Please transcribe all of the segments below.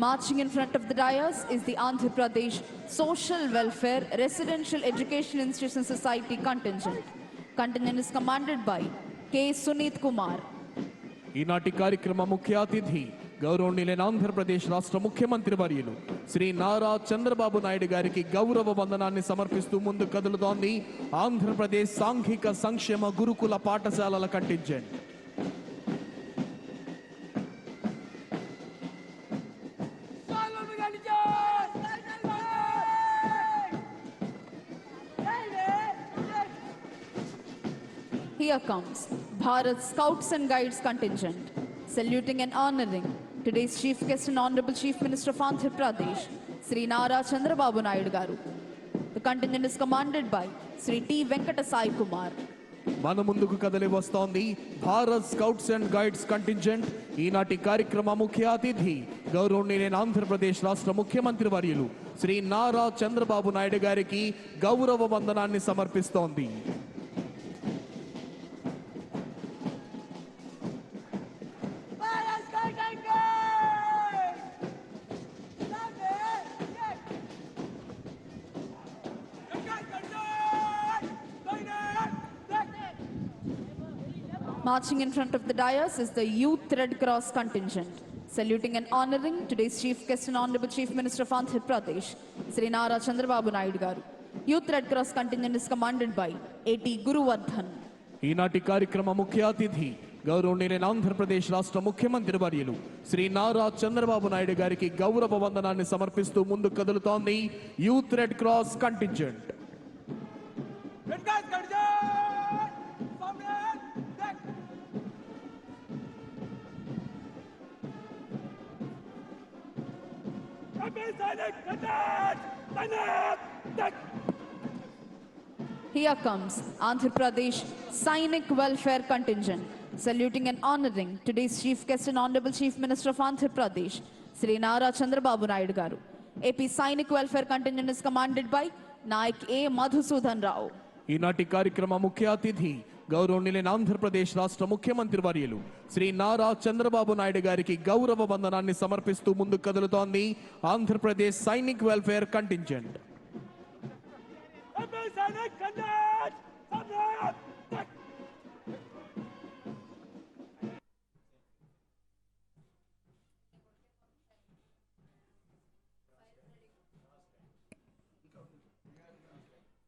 Marching in front of the dais is the Andhra Pradesh Social Welfare Residential Education Institution Society contingent. Contingent is commanded by K. Sunit Kumar. ఈనాటి కార్యక్రమ ముఖ్య అతిథి గౌరవనీయులైన ఆంధ్రప్రదేశ్ రాష్ట్ర ముఖ్యమంత్రి వర్యులు శ్రీ నారా చంద్రబాబు నాయుడు గారికి గౌరవ వందనాన్ని సమర్పిస్తూ ముందు కదులుతోంది ఆంధ్రప్రదేశ్ సాంఘిక సంక్షేమ గురుకుల పాఠశాలల contingent. Here comes Bharat Scouts and Guides contingent, saluting and honoring today's Chief Guest and Honorable Chief Minister of Andhra Pradesh, Sri Nara Chandrababu Naidu Garu. The contingent is commanded by Sri T. Venkata Sai Kumar. మన ముందుకు కదలి వస్తోంది Bharat scouts and guides contingent. ఈనాటి కార్యక్రమ ముఖ్య అతిథి గౌరవనీయులైన ఆంధ్రప్రదేశ్ రాష్ట్ర ముఖ్యమంత్రి వర్యులు శ్రీ నారా చంద్రబాబు నాయుడు గారికి గౌరవ వందనాన్ని సమర్పిస్తోంది. Marching in front of the dais is the Youth Red Cross contingent, saluting and honoring today's Chief Guest and Honorable Chief Minister of Andhra Pradesh, Sri Nara Chandrababu Naidu Garu. Youth Red Cross contingent is commanded by A.T. Guruvardhan. ఈనాటి కార్యక్రమ ముఖ్య అతిథి గౌరవనీయులైన ఆంధ్రప్రదేశ్ రాష్ట్ర ముఖ్యమంత్రి వర్యులు శ్రీ నారా చంద్రబాబు నాయుడు గారికి గౌరవ వందనాన్ని సమర్పిస్తూ ముందు కదులుతోంది youth red cross contingent. Here comes Andhra Pradesh Sainik Welfare Contingent, saluting and honoring today's Chief Guest and Honorable Chief Minister of Andhra Pradesh, Sri Nara Chandrababu Naidu Garu. AP Sainik Welfare Contingent is commanded by Naik A. Madhusudan Rao. ఈనాటి కార్యక్రమ ముఖ్య అతిథి గౌరవనీయులైన ఆంధ్రప్రదేశ్ రాష్ట్ర ముఖ్యమంత్రి వర్యులు శ్రీ నారా చంద్రబాబు నాయుడు గారికి గౌరవ వందనాన్ని సమర్పిస్తూ ముందు కదులుతోంది Andhra Pradesh Sainik welfare contingent.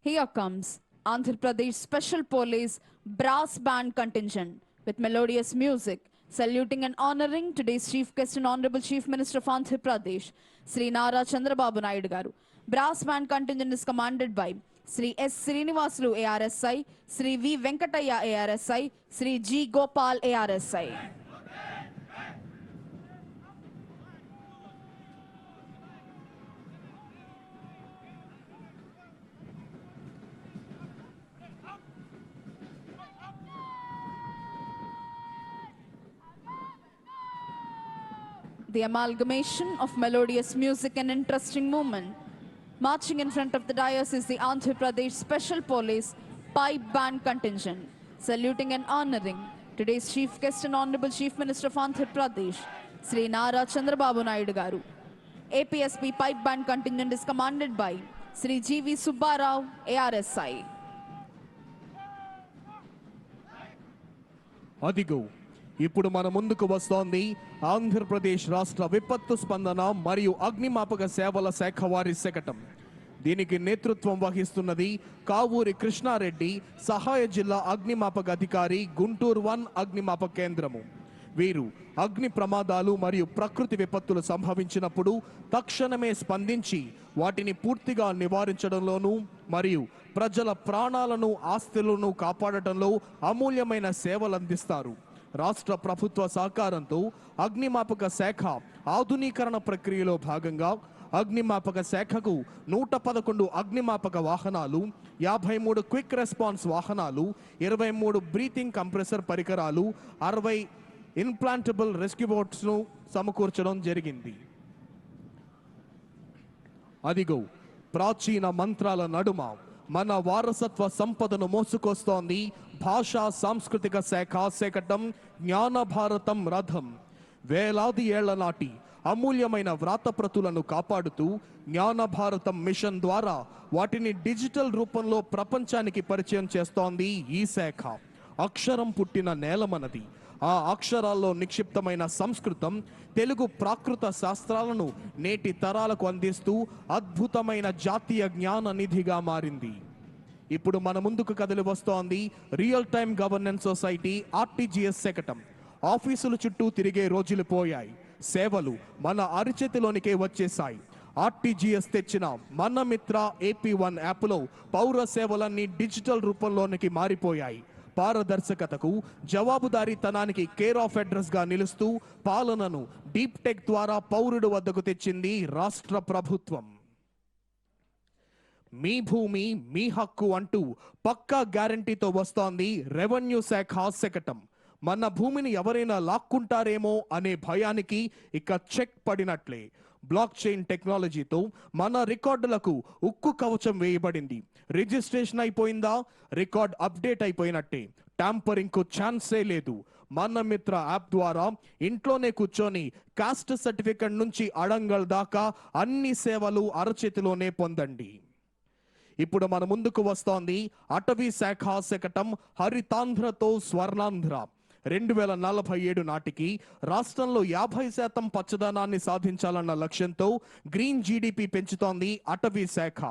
Here comes Andhra Pradesh Special Police Brass Band Contingent with melodious music, saluting and honoring today's Chief Guest and Honorable Chief Minister of Andhra Pradesh, Sri Nara Chandrababu Naidu Garu. Brass Band Contingent is commanded by Sri S. Srinivasulu ARSI, Sri V. Venkataya ARSI, Sri G. Gopal ARSI. The amalgamation of melodious music and interesting movement. Marching in front of the dais is the Andhra Pradesh Special Police Pipe Band Contingent, saluting and honoring today's Chief Guest and Honorable Chief Minister of Andhra Pradesh, Sri Nara Chandrababu Naidu Garu. APSP Pipe Band Contingent is commanded by Sri G.V. Subbarao, ARSI. అదిగో ఇప్పుడు మన ముందుకు వస్తోంది ఆంధ్రప్రదేశ్ రాష్ట్ర విపత్తు స్పందన మరియు అగ్నిమాపక సేవల శాఖ వారి శకటం. దీనికి నేతృత్వం వహిస్తున్నది కావూరి కృష్ణారెడ్డి, సహాయ జిల్లా అగ్నిమాపక అధికారి, గుంటూరు 1 అగ్నిమాపక కేంద్రము. వీరు అగ్ని ప్రమాదాలు మరియు ప్రకృతి విపత్తులు సంభవించినప్పుడు తక్షణమే స్పందించి వాటిని పూర్తిగా నివారించడంలోనూ మరియు ప్రజల ప్రాణాలను ఆస్తులను కాపాడటంలో అమూల్యమైన సేవలు అందిస్తారు. రాష్ట్ర ప్రభుత్వ సహకారంతో అగ్నిమాపక శాఖ ఆధునీకరణ ప్రక్రియలో భాగంగా అగ్నిమాపక శాఖకు 111 అగ్నిమాపక వాహనాలు, 53 క్విక్ రెస్పాన్స్ వాహనాలు, 23 బ్రీతింగ్ కంప్రెసర్ పరికరాలు, 60 ఇన్ప్లాంటబుల్ రెస్క్యూ బోట్స్ను సమకూర్చడం జరిగింది. అదిగో ప్రాచీన మంత్రాల నడుమ మన వారసత్వ సంపదను మోసుకొస్తోంది భాషా సాంస్కృతిక శాఖ శకటం జ్ఞాన భారతం రథం. వేలాది ఏళ్ల నాటి అమూల్యమైన వ్రాతప్రతులను కాపాడుతూ జ్ఞాన భారతం మిషన్ ద్వారా వాటిని డిజిటల్ రూపంలో ప్రపంచానికి పరిచయం చేస్తోంది ఈ శాఖ. అక్షరం పుట్టిన నేల మనది. ఆ అక్షరాల్లో నిక్షిప్తమైన సంస్కృతం, తెలుగు ప్రాకృత శాస్త్రాలను నేటి తరాలకు అందిస్తూ అద్భుతమైన జాతీయ జ్ఞాన నిధిగా మారింది. ఇప్పుడు మన ముందుకు కదిలి వస్తోంది real time governance society RTGS శకటం. ఆఫీసుల చుట్టూ తిరిగే రోజులు పోయాయి. సేవలు మన అరిచేతిలోనికే వచ్చేశాయి. ఆర్టీజీఎస్ తెచ్చిన మన మిత్ర AP1 యాప్లో పౌర సేవలన్నీ డిజిటల్ రూపంలోనికి మారిపోయాయి. పారదర్శకతకు, జవాబుదారీతనానికి కేర్ ఆఫ్ అడ్రస్ గా నిలుస్తూ పాలనను డీప్ టెక్ ద్వారా పౌరుడు వద్దకు తెచ్చింది రాష్ట్ర ప్రభుత్వం. మీ భూమి మీ హక్కు అంటూ పక్కా గ్యారంటీతో వస్తోంది రెవెన్యూ శాఖ శకటం. మన భూమిని ఎవరైనా లాక్కుంటారేమో అనే భయానికి ఇక చెక్ పడినట్లే. బ్లాక్ చైన్ టెక్నాలజీతో మన రికార్డులకు ఉక్కు కవచం వేయబడింది. రిజిస్ట్రేషన్ అయిపోయిందా, రికార్డ్ అప్డేట్ అయిపోయినట్టే. ట్యాంపరింగ్ కు ఛాన్సే లేదు. మన మిత్ర యాప్ ద్వారా ఇంట్లోనే కూర్చొని కాస్ట్ సర్టిఫికెట్ నుంచి అడంగల్ దాకా అన్ని సేవలు అరచేతిలోనే పొందండి. ఇప్పుడు మన ముందుకు వస్తోంది అటవీ శాఖ శకటం హరితాంధ్రతో స్వర్ణాంధ్ర. 2047 నాటికి రాష్ట్రంలో 50% పచ్చదనాన్ని సాధించాలన్న లక్ష్యంతో గ్రీన్ జీడీపీ పెంచుతోంది అటవీ శాఖ.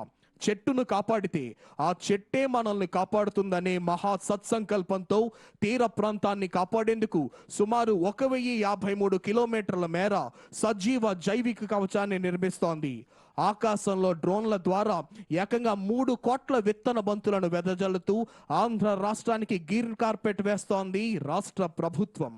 చెట్టును కాపాడితే ఆ చెట్టే మనల్ని కాపాడుతుందనే మహా సత్సంకల్పంతో తీర ప్రాంతాన్ని కాపాడేందుకు సుమారు 1053 కిలోమీటర్ల మేర సజీవ జైవిక కవచాన్ని నిర్మిస్తోంది. ఆకాశంలో డ్రోన్ల ద్వారా ఏకంగా 3 కోట్ల విత్తన బంతులను వెదజల్లుతూ ఆంధ్ర రాష్ట్రానికి గ్రీన్ కార్పెట్ వేస్తోంది రాష్ట్ర ప్రభుత్వం.